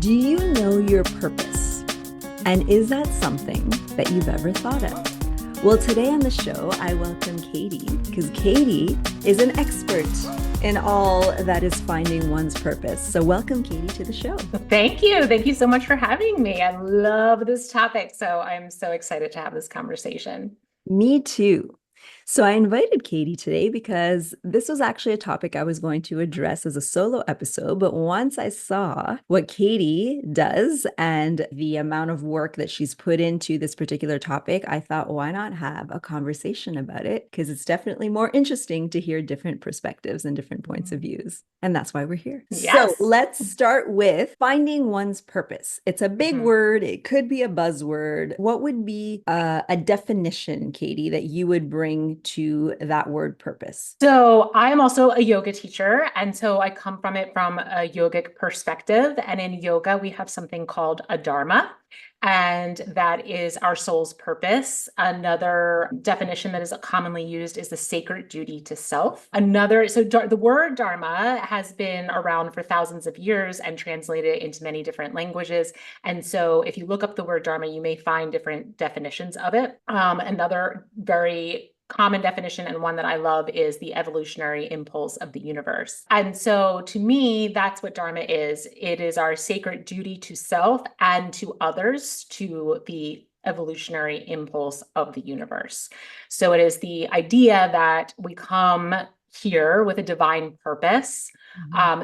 Do you know your purpose? And is that something that you've ever thought of? Well, today on the show, I welcome Katie, because Katie is an expert in all that is finding one's purpose. So welcome, Katie, to the show. Thank you. Thank you so much for having me. I love this topic. So I'm so excited to have this conversation. Me too. So I invited Katie today because this was actually a topic I was going to address as a solo episode. But once I saw what Katie does and the amount of work that she's put into this particular topic, I thought, why not have a conversation about it? Because it's definitely more interesting to hear different perspectives and different points of views. And that's why we're here. So Yes. let's start with finding one's purpose. It's a big word. It could be a buzzword. What would be a definition, Katie, that you would bring to that word purpose? So I'm also a yoga teacher. And so I come from it from a yogic perspective. And in yoga, we have something called a dharma. And that is our soul's purpose. Another definition that is commonly used is the sacred duty to self. The word dharma has been around for thousands of years and translated into many different languages. And so if you look up the word dharma, you may find different definitions of it. Another very common definition and one that I love is the evolutionary impulse of the universe. And so to me, that's what Dharma is. It is our sacred duty to self and to others, to the evolutionary impulse of the universe. So it is the idea that we come here with a divine purpose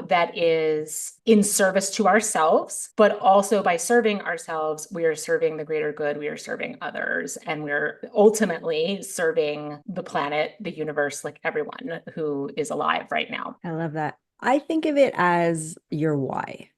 that is in service to ourselves, but also by serving ourselves, we are serving the greater good, we are serving others, and we're ultimately serving the planet, the universe, like everyone who is alive right now. I love that. I think of it as your why.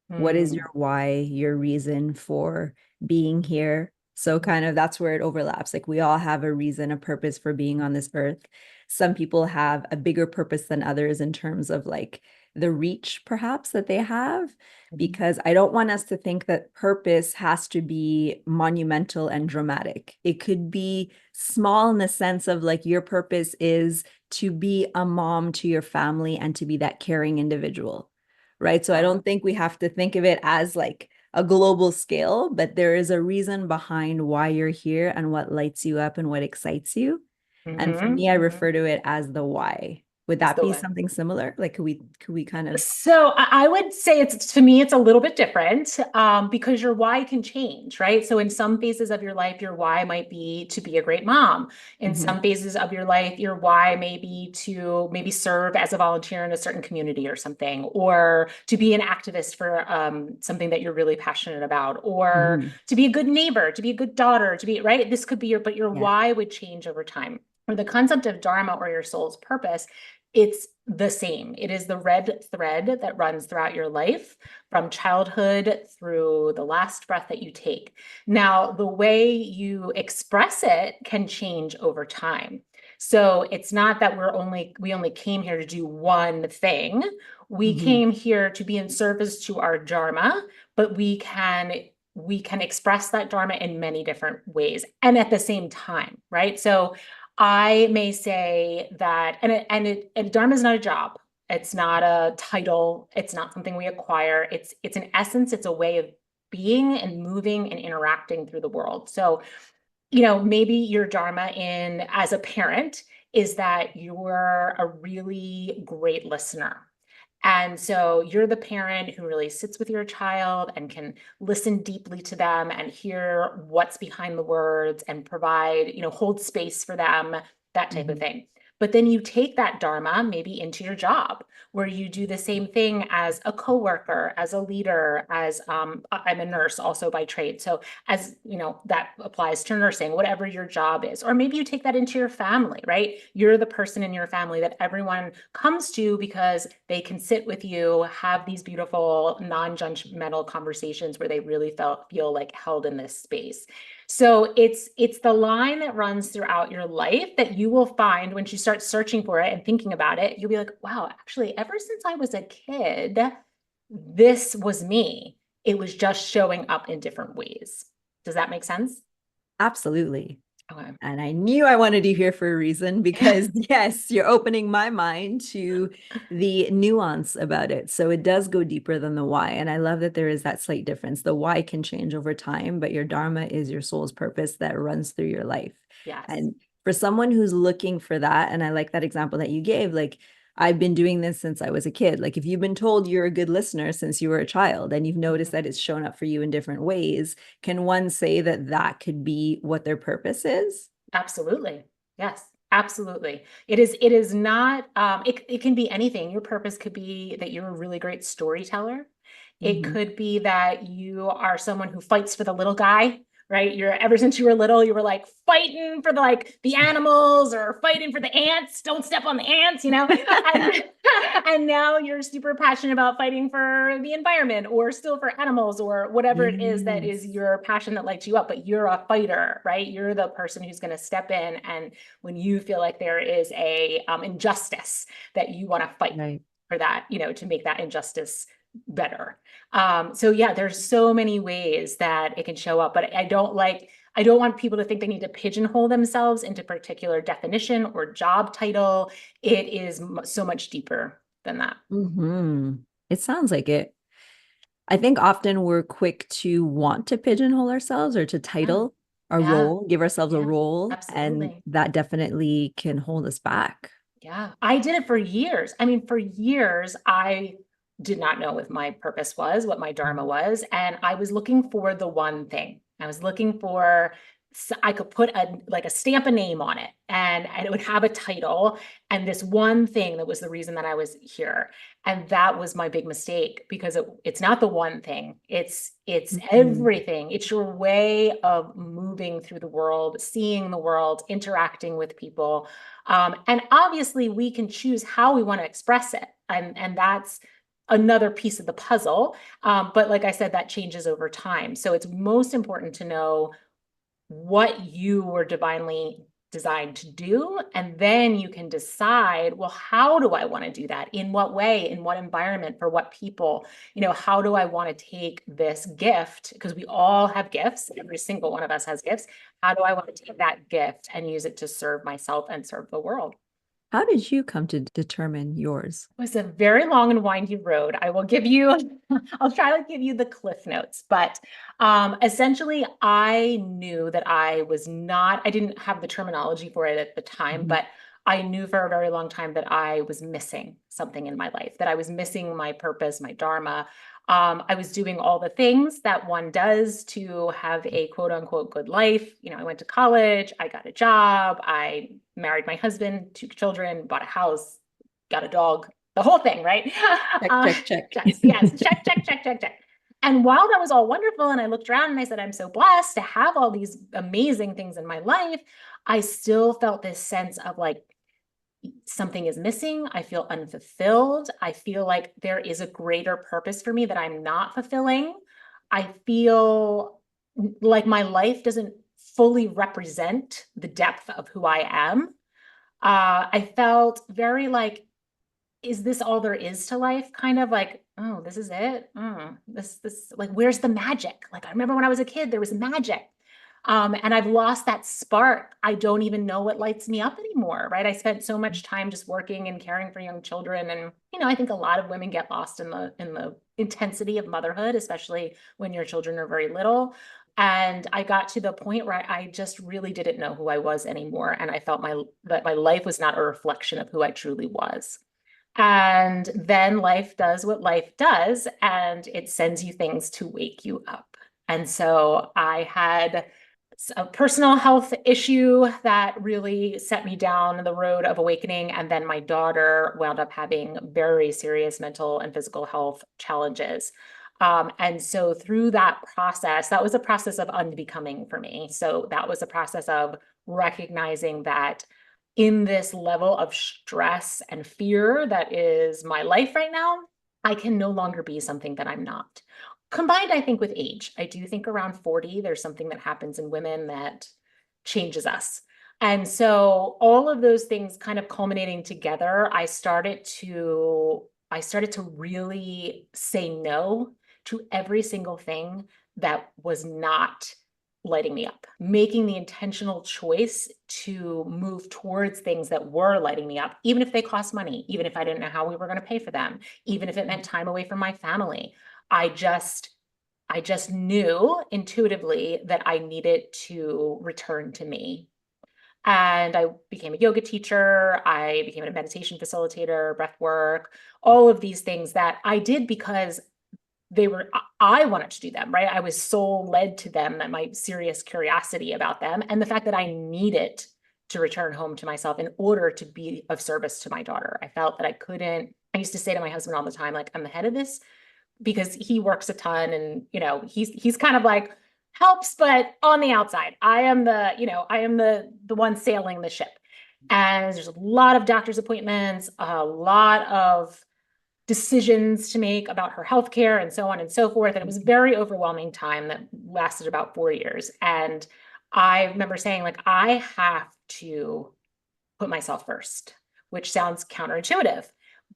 What is your Mm. why, your reason for being here? So kind of that's where it overlaps. Like we all have a reason, a purpose for being on this earth. Some people have a bigger purpose than others in terms of like the reach perhaps that they have, because I don't want us to think that purpose has to be monumental and dramatic. It could be small in the sense of like your purpose is to be a mom to your family and to be that caring individual, right? So I don't think we have to think of it as like a global scale, but there is a reason behind why you're here and what lights you up and what excites you. And for me, I refer to it as the why. Would It's that the be way. something similar? Like, could we kind of? So I would say to me, it's a little bit different because your why can change, right? So in some phases of your life, your why might be to be a great mom. In Mhm. some phases of your life, your why may be to maybe serve as a volunteer in a certain community or something, or to be an activist for something that you're really passionate about, or Mhm. to be a good neighbor, to be a good daughter, to be, right? This could be but your Yeah. why would change over time. Or the concept of dharma or your soul's purpose, it's the same. It is the red thread that runs throughout your life from childhood through the last breath that you take. Now, the way you express it can change over time. So it's not that we only came here to do one thing. We Mhm. came here to be in service to our dharma, but we can express that dharma in many different ways and at the same time, right? So I may say that, and Dharma is not a job. It's not a title. It's not something we acquire. It's an essence. It's a way of being and moving and interacting through the world. So, maybe your Dharma in as a parent is that you're a really great listener. And so you're the parent who really sits with your child and can listen deeply to them and hear what's behind the words and provide, hold space for them, that type of Mhm. thing. But then you take that dharma maybe into your job where you do the same thing as a coworker, as a leader, as I'm a nurse also by trade. So as that applies to nursing, whatever your job is. Or maybe you take that into your family, right? You're the person in your family that everyone comes to because they can sit with you, have these beautiful non-judgmental conversations where they really feel like held in this space. So it's the line that runs throughout your life that you will find when you start searching for it and thinking about it. You'll be like, wow, actually, ever since I was a kid, this was me. It was just showing up in different ways. Does that make sense? Absolutely. Okay. And I knew I wanted you here for a reason because, yes, you're opening my mind to the nuance about it. So it does go deeper than the why. And I love that there is that slight difference. The why can change over time, but your Dharma is your soul's purpose that runs through your life. Yes. And for someone who's looking for that, and I like that example that you gave, like, I've been doing this since I was a kid. Like, if you've been told you're a good listener since you were a child and you've noticed that it's shown up for you in different ways, can one say that that could be what their purpose is? Absolutely. Yes, absolutely. It is not, it can be anything. Your purpose could be that you're a really great storyteller. It Mhm. could be that you are someone who fights for the little guy, right? You're ever since you were little, you were like fighting for the animals or fighting for the ants. Don't step on the ants, And, and now you're super passionate about fighting for the environment or still for animals or whatever it is that is Yes. your passion that lights you up. But you're a fighter, right? You're the person who's going to step in, and when you feel like there is a injustice, that you want to fight Right. for that, to make that injustice better. So yeah, there's so many ways that it can show up, but I don't want people to think they need to pigeonhole themselves into particular definition or job title. It is so much deeper than that. Hmm. It sounds like it. I think often we're quick to want to pigeonhole ourselves or to Yeah, title a yeah, role, give ourselves a yeah, role, and absolutely. that definitely can hold us back. Yeah, I did it for years. I mean, for years, I did not know what my purpose was, what my Dharma was. And I was looking for the one thing. I was looking for, I could put a stamp a name on it, and it would have a title and this one thing that was the reason that I was here. And that was my big mistake, because it's not the one thing. It's Mhm. everything. It's your way of moving through the world, seeing the world, interacting with people, and obviously, we can choose how we want to express it. And that's another piece of the puzzle. But like I said, that changes over time. So it's most important to know what you were divinely designed to do. And then you can decide, well, how do I want to do that? In what way? In what environment? For what people? How do I want to take this gift? Because we all have gifts. Every single one of us has gifts. How do I want to take that gift and use it to serve myself and serve the world? How did you come to determine yours? It was a very long and windy road. I will give you, I'll try to give you the cliff notes, but essentially, I knew that I didn't have the terminology for it at the time, Mhm. but I knew for a very long time that I was missing something in my life, that I was missing my purpose, my Dharma. I was doing all the things that one does to have a quote unquote good life. I went to college, I got a job, I married my husband, 2 children, bought a house, got a dog, the whole thing, right? Check, Uh, check, check. yes, check, check, check, check, check. And while that was all wonderful, and I looked around and I said, I'm so blessed to have all these amazing things in my life, I still felt this sense of like something is missing. I feel unfulfilled. I feel like there is a greater purpose for me that I'm not fulfilling. I feel like my life doesn't fully represent the depth of who I am. I felt very like, is this all there is to life? Kind of like, oh, this is it. Like, where's the magic? Like, I remember when I was a kid, there was magic. And I've lost that spark. I don't even know what lights me up anymore, right? I spent so much time just working and caring for young children. And, I think a lot of women get lost in the intensity of motherhood, especially when your children are very little. And I got to the point where I just really didn't know who I was anymore. And I felt that my life was not a reflection of who I truly was. And then life does what life does, and it sends you things to wake you up. And so I had a personal health issue that really set me down the road of awakening. And then my daughter wound up having very serious mental and physical health challenges. And so through that process, that was a process of unbecoming for me. So that was a process of recognizing that in this level of stress and fear that is my life right now, I can no longer be something that I'm not. Combined, I think, with age. I do think around 40, there's something that happens in women that changes us. And so all of those things kind of culminating together, I started to really say no to every single thing that was not lighting me up, making the intentional choice to move towards things that were lighting me up, even if they cost money, even if I didn't know how we were going to pay for them, even if it meant time away from my family. I just I just knew intuitively that I needed to return to me. And I became a yoga teacher. I became a meditation facilitator, breath work, all of these things that I did because I wanted to do them, right? I was soul led to them, that my serious curiosity about them, and the fact that I needed to return home to myself in order to be of service to my daughter. I felt that I couldn't. I used to say to my husband all the time, like, I'm the head of this because he works a ton, and he's kind of like helps, but on the outside, I am the one sailing the ship. And there's a lot of doctor's appointments, a lot of decisions to make about her healthcare and so on and so forth. And it was a very overwhelming time that lasted about 4 years. And I remember saying, like, I have to put myself first, which sounds counterintuitive.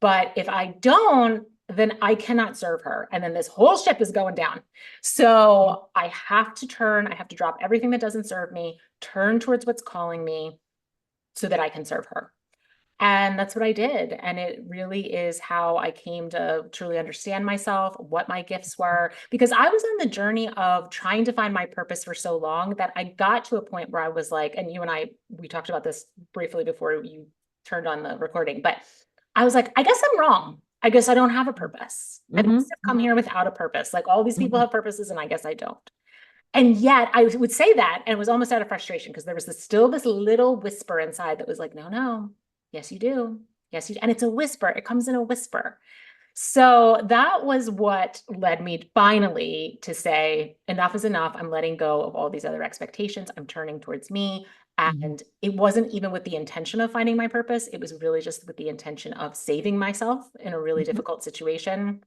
But if I don't, then I cannot serve her. And then this whole ship is going down. So I have to I have to drop everything that doesn't serve me, turn towards what's calling me so that I can serve her. And that's what I did. And it really is how I came to truly understand myself, what my gifts were, because I was on the journey of trying to find my purpose for so long that I got to a point where I was like, and you and we talked about this briefly before you turned on the recording, but I was like, I guess I'm wrong. I guess I don't have a purpose. I must have come here without a purpose. Like, all these people have purposes and I guess I don't. And yet I would say that, and it was almost out of frustration because there was still this little whisper inside that was like, no, no, yes, you do. Yes, you do. And it's a whisper. It comes in a whisper. So that was what led me finally to say, enough is enough. I'm letting go of all these other expectations. I'm turning towards me. And it wasn't even with the intention of finding my purpose. It was really just with the intention of saving myself in a really difficult situation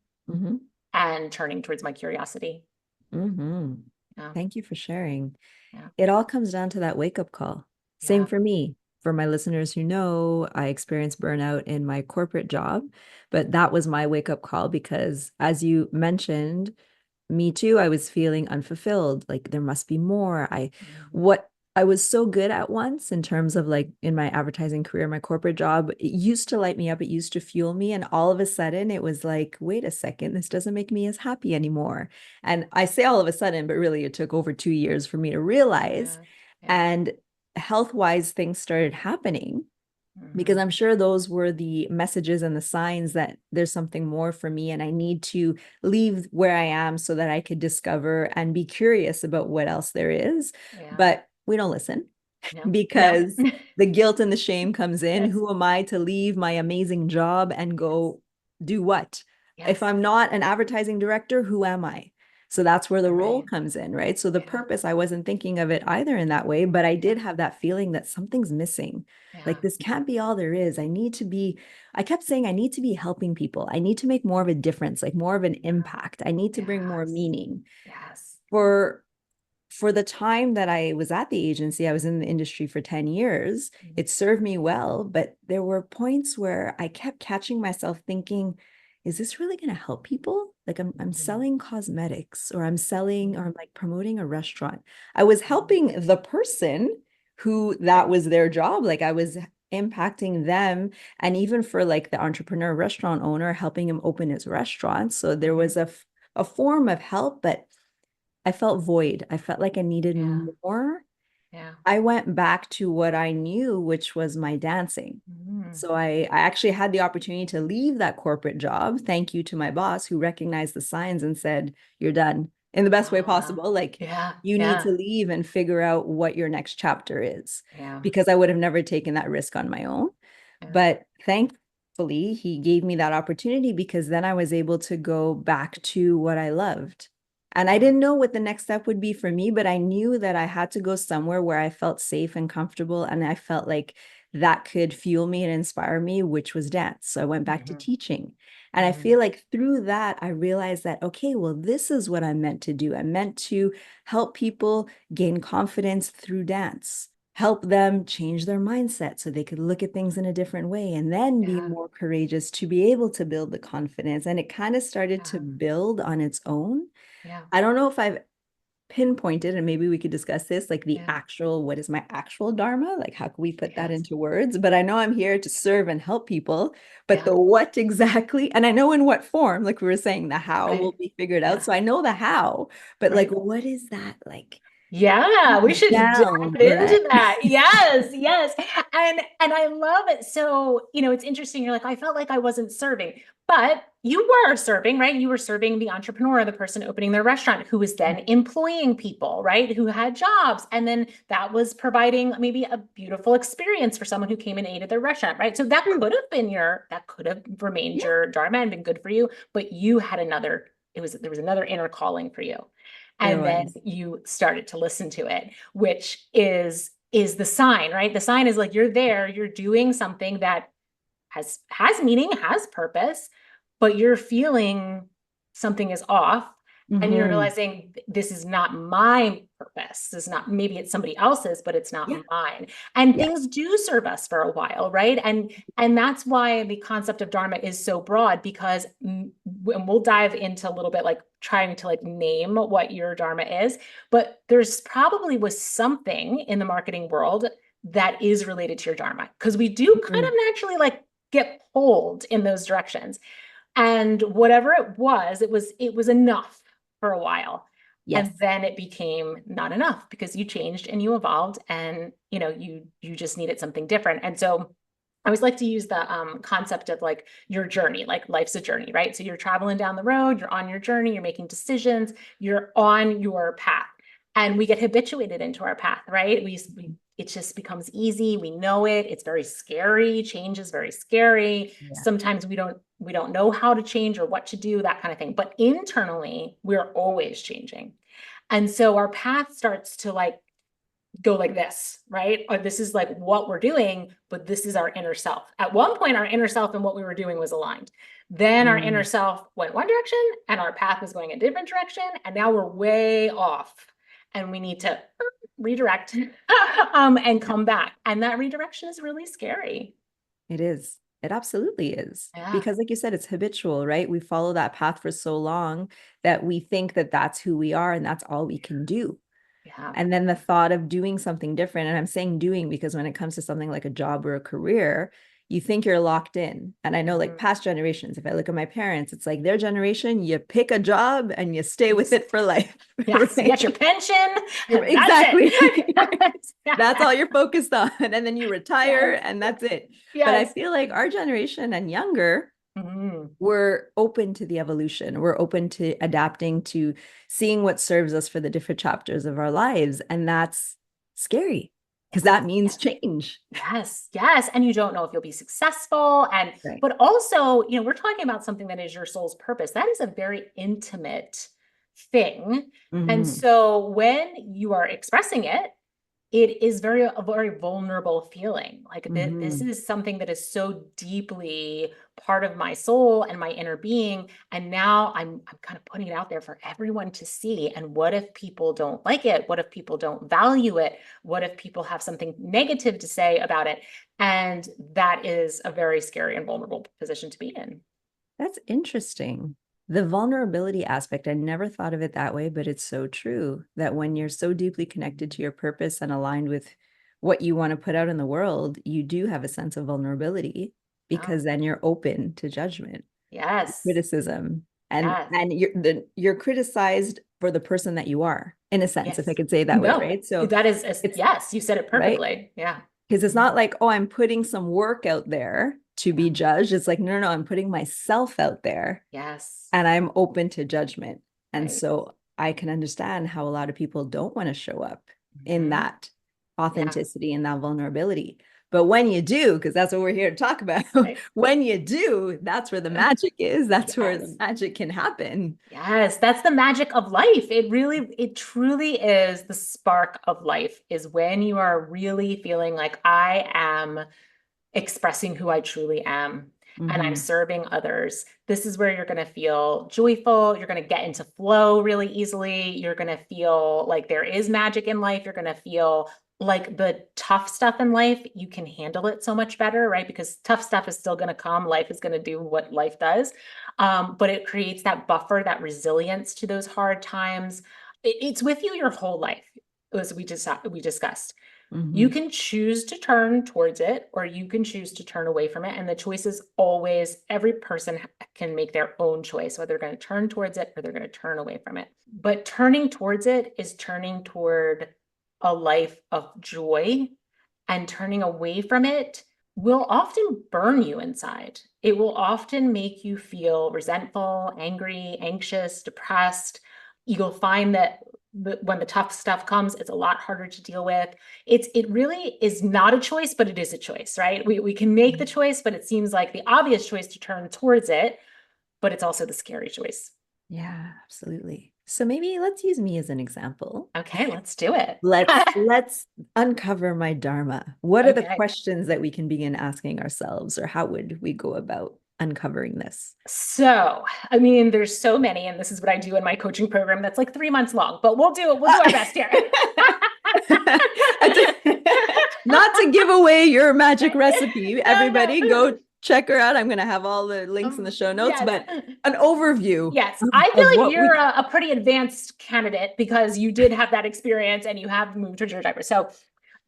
and turning towards my curiosity. Yeah. Thank you for sharing. Yeah. It all comes down to that wake-up call. Same Yeah. for me. For my listeners who know, I experienced burnout in my corporate job, but that was my wake-up call because, as you mentioned, me too, I was feeling unfulfilled. Like, there must be more. What I was so good at once in terms of, like, in my advertising career, my corporate job, it used to light me up. It used to fuel me. And all of a sudden it was like, wait a second, this doesn't make me as happy anymore. And I say all of a sudden, but really it took over 2 years for me to realize. Yeah. Yeah. And health-wise, things started happening because I'm sure those were the messages and the signs that there's something more for me and I need to leave where I am so that I could discover and be curious about what else there is. Yeah. But we don't listen No. because No. the guilt and the shame comes in. Yes. Who am I to leave my amazing job and go do what? If Yes. I'm not an advertising director, who am I? So that's where the role Right. comes in, right? So the Yeah. purpose, I wasn't thinking of it either in that way, but I did Yeah. have that feeling that something's missing. Like, Yeah. this can't be all there is. I kept saying, I need to be helping people. I need to make more of a difference, like more of an impact. I need to bring more Yes. meaning. Yes. For the time that I was at the agency, I was in the industry for 10 years. It served me well, but there were points where I kept catching myself thinking, is this really going to help people? Like, I'm selling cosmetics, or I'm like promoting a restaurant. I was helping the person who that was their job. Like, I was impacting them. And even for, like, the entrepreneur restaurant owner, helping him open his restaurant. So there was a form of help, but I felt void. I felt like I needed Yeah. more. Yeah. I went back to what I knew, which was my dancing. So I actually had the opportunity to leave that corporate job. Thank you to my boss, who recognized the signs and said, you're done, in the best way possible. Like, Yeah. you need Yeah. to leave and figure out what your next chapter is, Yeah. because I would have never taken that risk on my own. Yeah. But thankfully, he gave me that opportunity, because then I was able to go back to what I loved. And I didn't know what the next step would be for me, but I knew that I had to go somewhere where I felt safe and comfortable. And I felt like that could fuel me and inspire me, which was dance. So I went back to teaching. And I feel like through that, I realized that, okay, well, this is what I'm meant to do. I'm meant to help people gain confidence through dance, help them change their mindset so they could look at things in a different way, and then be Yeah. more courageous to be able to build the confidence. And it kind of started to build on its own. Yeah. I don't know if I've pinpointed, and maybe we could discuss this, like the Yeah. actual, what is my actual dharma? Like, how can we put that Yes. into words? But I know I'm here to serve and help people, but Yeah. the what exactly, and I know in what form, like we were saying, the how will Right. be figured out. Yeah. So I know the how, but like, Right. what is that like Yeah, we should dive down, right? into that. Yes, yes. And I love it. So, it's interesting. You're like, I felt like I wasn't serving, but you were serving, right? You were serving the entrepreneur, the person opening their restaurant who was then employing people, right? Who had jobs. And then that was providing maybe a beautiful experience for someone who came and ate at their restaurant, right? So True. that could have remained Yeah, your dharma and been good for you, but you had there was another inner calling for you. there And then was. you started to listen to it, which is the sign, right? The sign is like you're there, you're doing something that has meaning, has purpose, but you're feeling something is off, and you're Hmm. realizing this is not my purpose. This is not, maybe it's somebody else's, but it's not Yeah, mine. And yeah. things do serve us for a while, right? And that's why the concept of dharma is so broad, because and we'll dive into a little bit, like trying to like name what your dharma is, but there's probably was something in the marketing world that is related to your dharma, because we do kind of Mhm. naturally like get pulled in those directions. And whatever it was enough for a while. Yes. And then it became not enough, because you changed and you evolved, and you just needed something different. And so I always like to use the concept of like your journey, like life's a journey, right? So you're traveling down the road, you're on your journey, you're making decisions, you're on your path. And we get habituated into our path, right? It just becomes easy. We know it. It's very scary. Change is very scary. Yeah. Sometimes we don't know how to change or what to do, that kind of thing. But internally, we're always changing. And so our path starts to like go like this, right? Or this is like what we're doing, but this is our inner self. At one point, our inner self and what we were doing was aligned. Then our inner Mm. self went one direction and our path was going a different direction. And now we're way off and we need to redirect and Yeah, come back. And that redirection is really scary. it is. It absolutely is. Yeah. Because, like you said, it's habitual, right? We follow that path for so long that we think that that's who we are and that's all we can do. Yeah. And then the thought of doing something different, and I'm saying doing because when it comes to something like a job or a career, you think you're locked in. And I know, like Mhm. past generations, if I look at my parents, it's like their generation, you pick a job and you stay with Yes. it for life, Yes. You get your right? pension and that's Exactly. it. That's all you're focused on. And then you Yes. retire and that's it. But I Yes. feel like our generation and younger, Mhm. we're open to the evolution. We're open to adapting, to seeing what serves us for the different chapters of our lives. And that's scary because that means Yes. change. Yes, yes. And you don't know if you'll be successful. Right. But also, we're talking about something that is your soul's purpose. That is a very intimate thing. And Hmm. so when you are expressing it, it is a very vulnerable feeling. Like this Hmm. is something that is so deeply part of my soul and my inner being. And now I'm kind of putting it out there for everyone to see. And what if people don't like it? What if people don't value it? What if people have something negative to say about it? And that is a very scary and vulnerable position to be in. That's interesting. The vulnerability aspect, I never thought of it that way, but it's so true that when you're so deeply connected to your purpose and aligned with what you want to put out in the world, you do have a sense of vulnerability Yeah. because then you're open to judgment, Yes. criticism, and Yes. you're criticized for the person that you are, in a sense, if I Yes. could say it that way, No, right? So that is, it's yes, you said it right. perfectly. Yeah. Because it's not like, oh, I'm putting some work out there to Yeah. be judged. It's like, no, no, no, I'm putting myself out there Yes. and I'm open to judgment. And Right. so I can understand how a lot of people don't want to show up in Mhm. that Yeah. authenticity and that vulnerability. But when you do, because that's what we're here to talk about, Right. when you do, that's where the magic is. That's where the Yes. magic can happen. Yes. That's the magic of life. It truly is the spark of life, is when you are really feeling like I am expressing who I truly am and I'm Mhm. serving others. This is where you're going to feel joyful. You're going to get into flow really easily. You're going to feel like there is magic in life. You're going to feel like the tough stuff in life, you can handle it so much better, right? Because tough stuff is still going to come. Life is going to do what life does. But it creates that buffer, that resilience to those hard times. it's with you your whole life, as we discussed. You Mhm. can choose to turn towards it, or you can choose to turn away from it. And the choice is always, every person can make their own choice, whether they're going to turn towards it or they're going to turn away from it. But turning towards it is turning toward a life of joy, and turning away from it will often burn you inside. It will often make you feel resentful, angry, anxious, depressed. You'll find that when the tough stuff comes, it's a lot harder to deal with. It really is not a choice, but it is a choice, right? We can make the choice, but it seems like the obvious choice to turn towards it, but it's also the scary choice. Yeah, absolutely. So maybe let's use me as an example. Okay, let's do it. Let's uncover my dharma. What are the Okay. questions that we can begin asking ourselves, or how would we go about uncovering this? So, I mean, there's so many, and this is what I do in my coaching program that's like 3 months long, but we'll do it. We'll do our best here. Not to give away your magic recipe, No, everybody go check her out. I'm going to have all the links in the show notes, yes. but an overview Yes, I feel of like what you're we. a pretty advanced candidate because you did have that experience and you have moved to your diaper. So,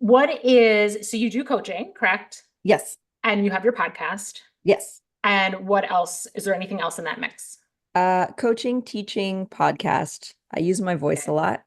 so you do coaching, correct? Yes. And you have your podcast. Yes. And what else? Is there anything else in that mix? Coaching, teaching, podcast. I use my voice a Okay. lot,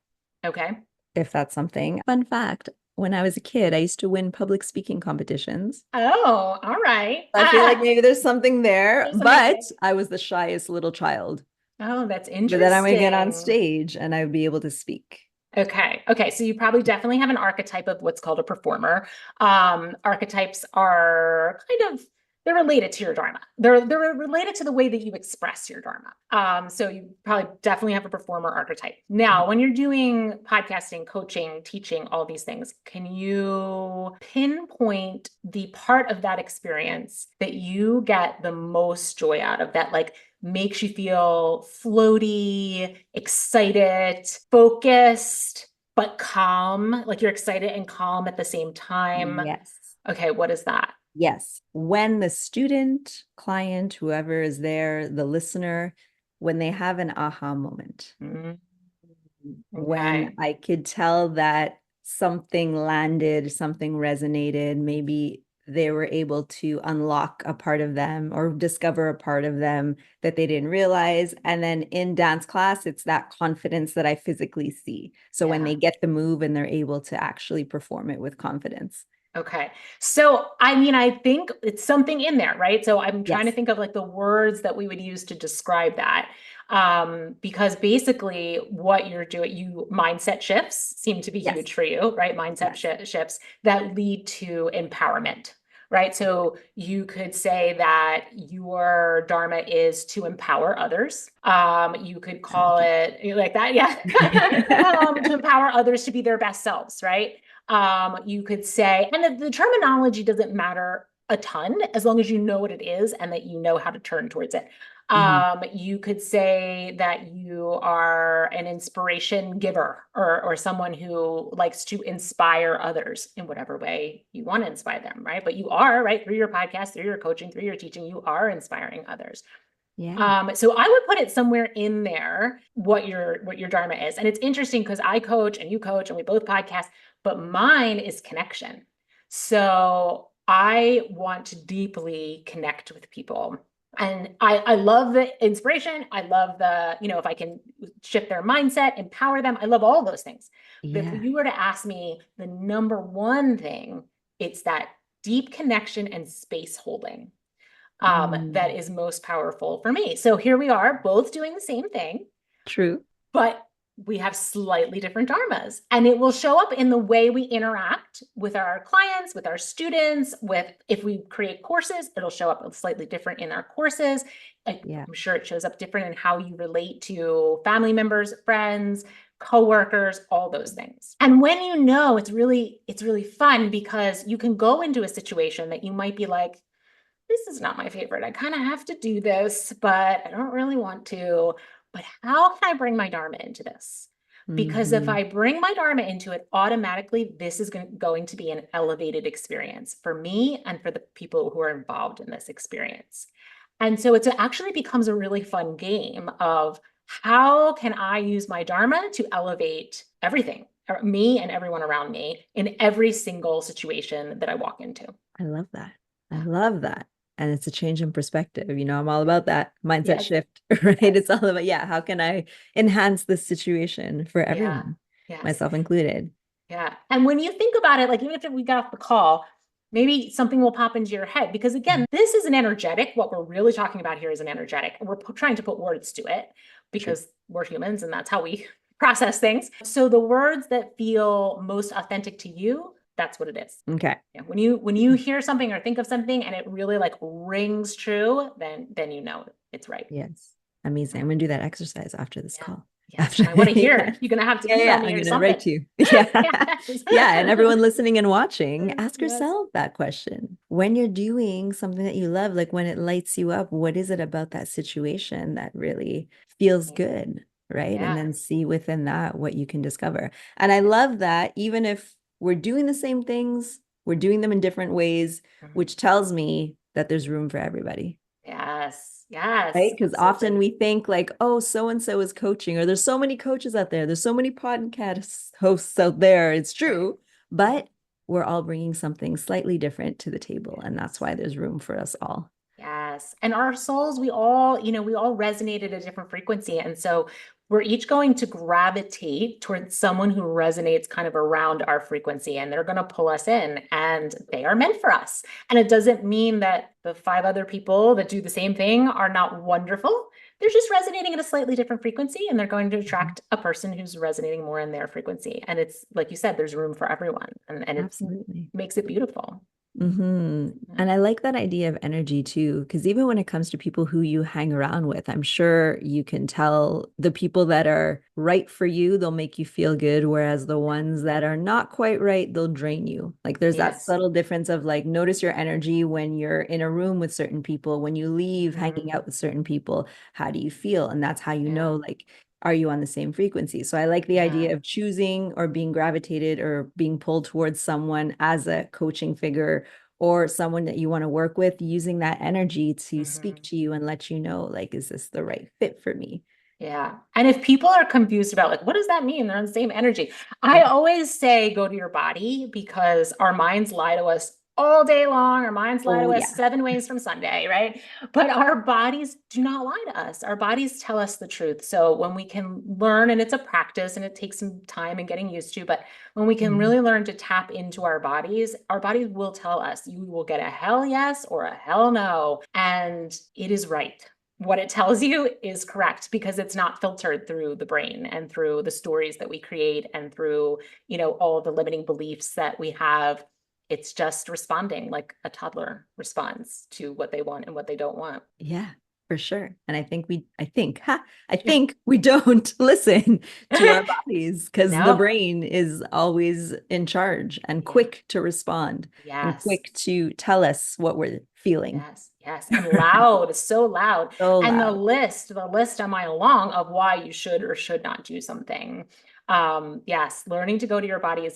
Okay. if that's something. Fun fact, when I was a kid, I used to win public speaking competitions. Oh, all right. I feel like maybe there's something there, There's something but there. I was the shyest little child. Oh, that's But then I would get on interesting. stage and I would be able to speak. Okay. Okay. So you probably definitely have an archetype of what's called a performer. Archetypes are kind of, they're related to your dharma. They're related to the way that you express your dharma. So you probably definitely have a performer archetype. Now, when you're doing podcasting, coaching, teaching, all these things, can you pinpoint the part of that experience that you get the most joy out of, that like makes you feel floaty, excited, focused, but calm? Like you're excited and calm at the same time. Yes. Okay, what is that? Yes. When the student, client, whoever is there, the listener, when they have an aha moment, Mm, when okay. I could tell that something landed, something resonated, maybe they were able to unlock a part of them or discover a part of them that they didn't realize. And then in dance class, it's that confidence that I physically see. So when Yeah. they get the move and they're able to actually perform it with confidence. Okay. So, I mean, I think it's something in there, right? So I'm trying to Yes. think of like the words that we would use to describe that. Because basically what you're doing, mindset shifts seem to be Yes. huge for you, right? Mindset Yes. shifts that lead to empowerment, right? So you could say that your dharma is to empower others. You could call Thank it like that, yeah. To empower others to be their best selves, right? You could say, and the terminology doesn't matter a ton as long as you know what it is and that you know how to turn towards it. Mhm. You could say that you are an inspiration giver, or someone who likes to inspire others in whatever way you want to inspire them, right? But you are, right, through your podcast, through your coaching, through your teaching, you are inspiring others. Yeah. So I would put it somewhere in there what your dharma is. And it's interesting because I coach and you coach and we both podcast, but mine is connection. So I want to deeply connect with people. And I love the inspiration. I love the, if I can shift their mindset, empower them. I love all those things. But if Yeah. you were to ask me the number one thing, it's that deep connection and space holding that Mm. is most powerful for me. So here we are, both doing the same thing, True. but we have slightly different dharmas, and it will show up in the way we interact with our clients, with our students, if we create courses, it'll show up slightly different in our courses. Yeah. I'm sure it shows up different in how you relate to family members, friends, coworkers, all those things. And when it's really fun because you can go into a situation that you might be like, this is not my favorite. I kind of have to do this, but I don't really want to. But how can I bring my dharma into this? Because if Mhm. I bring my dharma into it, automatically, this is going to be an elevated experience for me and for the people who are involved in this experience. And so it actually becomes a really fun game of how can I use my Dharma to elevate everything, me and everyone around me in every single situation that I walk into? I love that. I love that. And it's a change in perspective. I'm all about that mindset Yes, shift, right? yes, It's all about, yeah, how can I enhance this situation for yeah, everyone, yes. myself included? Yeah. And when you think about it, like even if we got off the call, maybe something will pop into your head because again, this is an energetic. What we're really talking about here is an energetic. And we're trying to put words to it True. because we're humans and that's how we process things. So the words that feel most authentic to you, that's what it is. Okay. Yeah. When you hear something or think of something and it really like rings true, then you know it's right. Yes. Amazing. Yeah. I'm gonna do that exercise after this Yeah. call. Yes. After, And I want to hear yeah. it. You're gonna have to Yeah, email yeah, me I'm or gonna something. write to you. Yeah. Yes. Yeah. And everyone listening and watching, ask Yes. yourself that question. When you're doing something that you love, like when it lights you up, what is it about that situation that really feels good? Right. And Yeah. then see within that what you can discover. And I love that even if we're doing the same things, we're doing them in different ways, Mhm. which tells me that there's room for everybody. Yes. Right? Yes. Because often Absolutely. we think like, oh, so and so is coaching, or there's so many coaches out there, there's so many podcast hosts out there. It's Right. true, but we're all bringing something slightly different to the table, and that's Yes. why there's room for us all. Yes. And our souls, we all resonate at a different frequency. And so we're each going to gravitate towards someone who resonates kind of around our frequency and they're going to pull us in and they are meant for us. And it doesn't mean that the five other people that do the same thing are not wonderful. They're just resonating at a slightly different frequency and they're going to Mhm. attract a person who's resonating more in their frequency. And it's like you said, there's room for everyone and it Absolutely. makes it beautiful. And I like that idea of energy too, because even when it comes to people who you hang around with, I'm sure you can tell the people that are right for you, they'll make you feel good, whereas the ones that are not quite right, they'll drain you. Like there's that Yes. subtle difference of like, notice your energy when you're in a room with certain people, when you leave hanging Mhm. out with certain people, how do you feel? And that's how you Yeah. know, like, are you on the same frequency? So I like the Yeah. idea of choosing or being gravitated or being pulled towards someone as a coaching figure or someone that you want to work with, using that energy to speak Mhm. to you and let you know, like, is this the right fit for me? Yeah. And if people are confused about like, what does that mean? They're in the same energy. I always say go to your body because our minds lie to us all day long. Our minds lie to Oh, us yeah. 7 ways from Sunday, right? But our bodies do not lie to us. Our bodies tell us the truth. So when we can learn, and it's a practice and it takes some time and getting used to, but when we can Mhm. really learn to tap into our bodies will tell us you will get a hell yes or a hell no. And it is right. What it tells you is correct because it's not filtered through the brain and through the stories that we create and through, all the limiting beliefs that we have. It's just responding like a toddler responds to what they want and what they don't want. Yeah, for sure. And I think we don't listen to our bodies because the No. brain is always in charge and Yeah. quick to respond and Yes. quick to tell us what we're feeling. Yes. Yes. And loud, so loud. So And the loud. list, the list a mile long of why you should or should not do something. Yes, learning to go to your body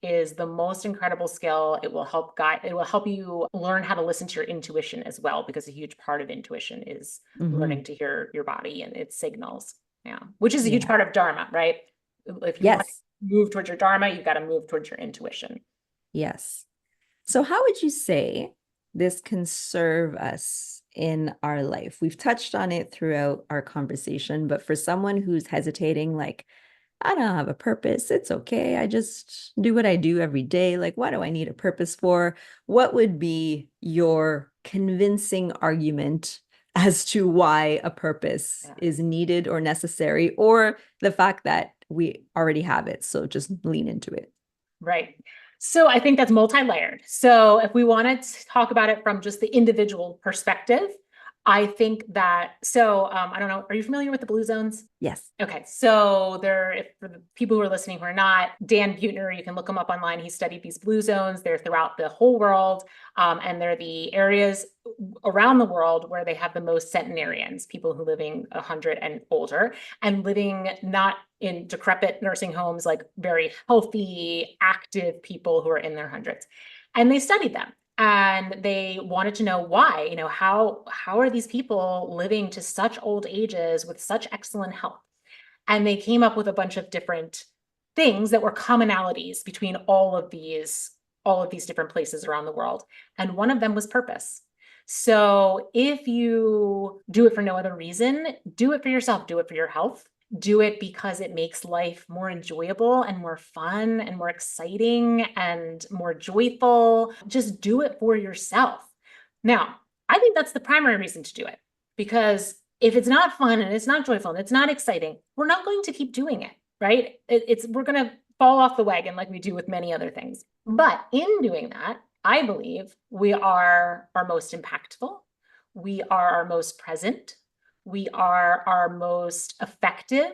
is the most incredible skill. It will help you learn how to listen to your intuition as well, because a huge part of intuition is learning Mhm. to hear your body and its signals. Yeah. Which is a huge Yeah. part of Dharma, right? If you want to Yes. move towards your Dharma, you've got to move towards your intuition. Yes. So, how would you say this can serve us in our life? We've touched on it throughout our conversation, but for someone who's hesitating, like, I don't have a purpose, it's okay. I just do what I do every day. Like, what do I need a purpose for? What would be your convincing argument as to why a purpose Yeah. is needed or necessary, or the fact that we already have it? So, just lean into it. Right. So I think that's multi-layered. So if we want to talk about it from just the individual perspective, I think that, I don't know, are you familiar with the blue zones? Yes. Okay, so if for the people who are listening who are not, Dan Buettner, you can look him up online. He studied these blue zones. They're throughout the whole world, and they're the areas around the world where they have the most centenarians, people who living 100 and older, and living not in decrepit nursing homes, like very healthy, active people who are in their hundreds. And they studied them. And they wanted to know why, how are these people living to such old ages with such excellent health? And they came up with a bunch of different things that were commonalities between all of these different places around the world. And one of them was purpose. So if you do it for no other reason, do it for yourself, do it for your health, do it because it makes life more enjoyable and more fun and more exciting and more joyful. Just do it for yourself. Now, I think that's the primary reason to do it, because if it's not fun and it's not joyful and it's not exciting, we're not going to keep doing it, right? We're going to fall off the wagon like we do with many other things. But in doing that, I believe we are our most impactful. We are our most present. We are our most effective.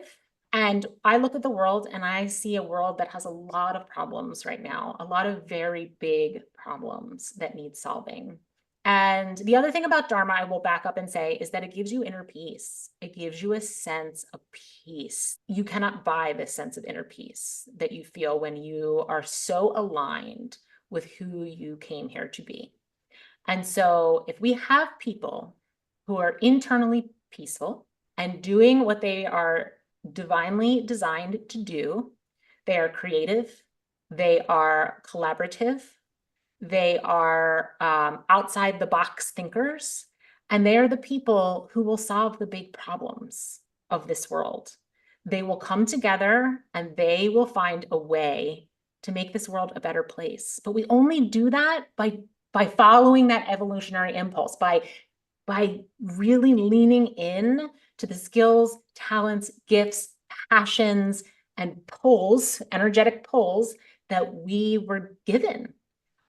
And I look at the world and I see a world that has a lot of problems right now, a lot of very big problems that need solving. And the other thing about Dharma, I will back up and say, is that it gives you inner peace. It gives you a sense of peace. You cannot buy this sense of inner peace that you feel when you are so aligned with who you came here to be. And so if we have people who are internally peaceful and doing what they are divinely designed to do, they are creative, they are collaborative, they are outside the box thinkers, and they are the people who will solve the big problems of this world. They will come together and they will find a way to make this world a better place. But we only do that by following that evolutionary impulse, by really leaning in to the skills, talents, gifts, passions, and pulls, energetic pulls that we were given.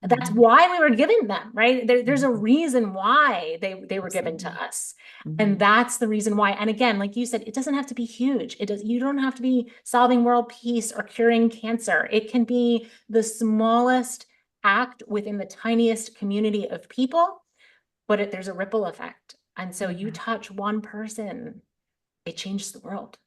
That's why we were given them, right? There's a reason why they were given to us. And that's the reason why. And again, like you said, it doesn't have to be huge. You don't have to be solving world peace or curing cancer. It can be the smallest act within the tiniest community of people, but there's a ripple effect. And so you touch one person, it changes the world.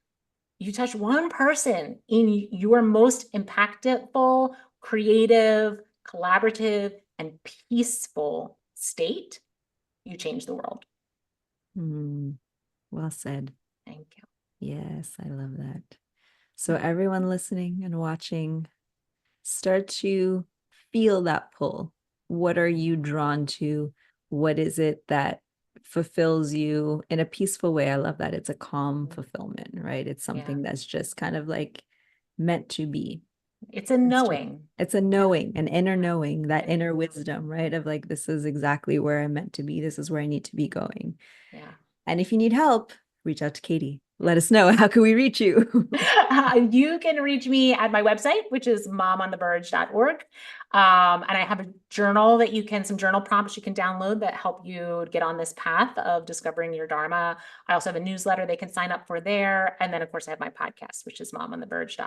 You touch one person in your most impactful, creative, collaborative, and peaceful state, you change the world. Well said. Thank you. Yes, I love that. So everyone listening and watching, start to feel that pull. What are you drawn to? What is it that fulfills you in a peaceful way? I love that. It's a calm fulfillment, right? It's something that's just kind of like meant to be. It's a knowing. It's a knowing, an inner knowing, that inner wisdom, right? Of like, this is exactly where I'm meant to be. This is where I need to be going. Yeah. And if you need help, reach out to Katie. Let us know. How can we reach you? You can reach me at my website, which is momontheverge.org. And I have a journal some journal prompts you can download that help you get on this path of discovering your Dharma. I also have a newsletter they can sign up for there. And then, of course, I have my podcast, which is Mom on the Verge.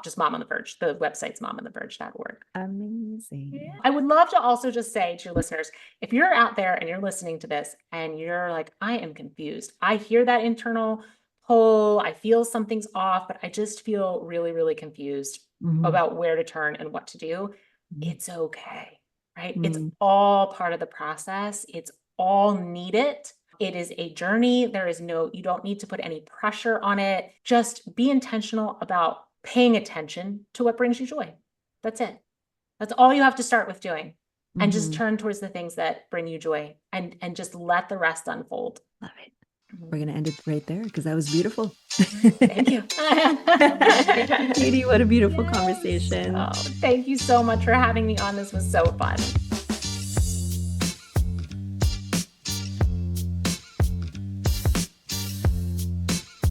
Just Mom on the Verge. The website's momontheverge.org. Amazing. Yeah. I would love to also just say to your listeners, if you're out there and you're listening to this and you're like, I am confused. I hear that internal pull. I feel something's off, but I just feel really, really confused about where to turn and what to do. It's okay, right? It's all part of the process. It's all needed. It is a journey. You don't need to put any pressure on it. Just be intentional about paying attention to what brings you joy. That's it. That's all you have to start with doing. And just turn towards the things that bring you joy and just let the rest unfold. Love it. We're going to end it right there because that was beautiful. Thank you. Katie, what a beautiful conversation. Oh, thank you so much for having me on. This was so fun.